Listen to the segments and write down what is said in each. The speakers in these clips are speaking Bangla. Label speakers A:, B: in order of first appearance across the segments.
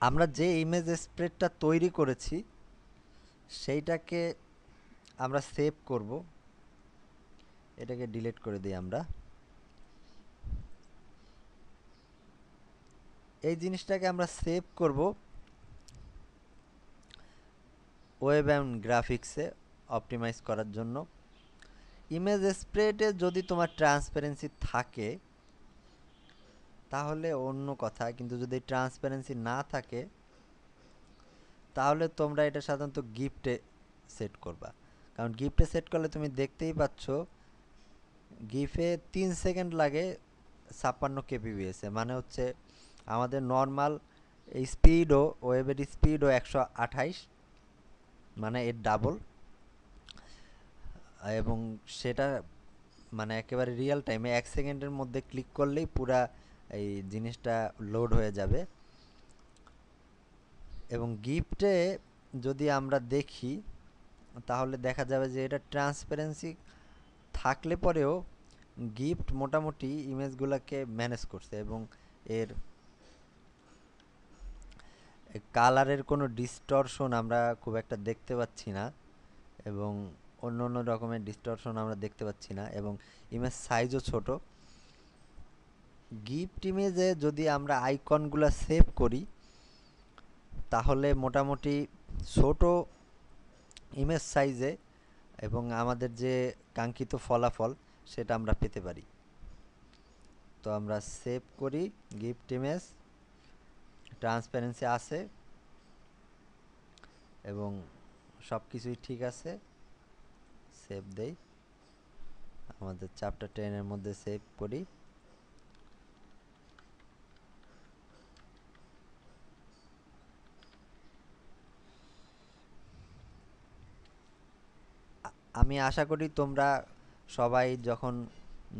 A: আমরা যে ইমেজ স্প্রেডটা তৈরি করেছি সেইটাকে আমরা সেভ করব। এটাকে ডিলিট করে দিই আমরা। এই জিনিসটাকে আমরা সেভ করব ওয়েব অ্যান্ড গ্রাফিক্সে অপটিমাইজ করার জন্য। ইমেজ স্প্রেডে যদি তোমার ট্রান্সপারেন্সি থাকে তাহলে অন্য কথা, কিন্তু যদি ট্রান্সপারেন্সি না থাকে তাহলে তোমরা এটা সাধারণত গিফটে সেট করবা। কারণ গিফটে সেট করলে তুমি দেখতেই পাচ্ছ গিফে 3 সেকেন্ড লাগে 56 kbps, মানে হচ্ছে আমাদের নর্মাল স্পিডও, ওয়েবের স্পিডও 128, মানে এর ডাবল। এবং সেটা মানে একেবারে রিয়েল টাইমে 1 সেকেন্ডের মধ্যে ক্লিক করলেই পুরা এই জিনিসটা লোড হয়ে যাবে। এবং গিফটে যদি আমরা দেখি তাহলে দেখা যাবে যে এটা ট্রান্সপারেন্সি থাকলে পরেও গিফট মোটামুটি ইমেজগুলোকে ম্যানেজ করছে, এবং এর কালারের কোনো ডিস্টরশন আমরা খুব একটা দেখতে পাচ্ছি না, এবং অন্য অন্য রকমের ডিস্টরশন আমরা দেখতে পাচ্ছি না, এবং ইমেজ সাইজও ছোট। গিফট ইমেজে যদি আমরা আইকনগুলো সেভ করি তাহলে মোটামুটি ছোট ইমেজ সাইজে এবং আমাদের যে কাঙ্ক্ষিত ফলাফল সেটা আমরা পেতে পারি। তো আমরা সেভ করি গিফট ইমেজ, ট্রান্সপারেন্সি আছে এবং সব কিছুই ঠিক আছে। সেভ দেই, আমাদের চ্যাপ্টার 10-এর মধ্যে সেভ করি। আমি আশা করি তোমরা সবাই যখন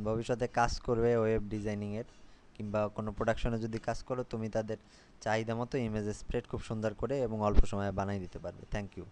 A: ভবিষ্যতে কাজ করবে ওয়েব ডিজাইনিংয়ের কিংবা কোনো প্রোডাকশনে যদি কাজ করো, তুমি তাদের চাহিদা মতো ইমেজ স্প্রেড খুব সুন্দর করে এবং অল্প সময়ে বানিয়ে দিতে পারবে। Thank you.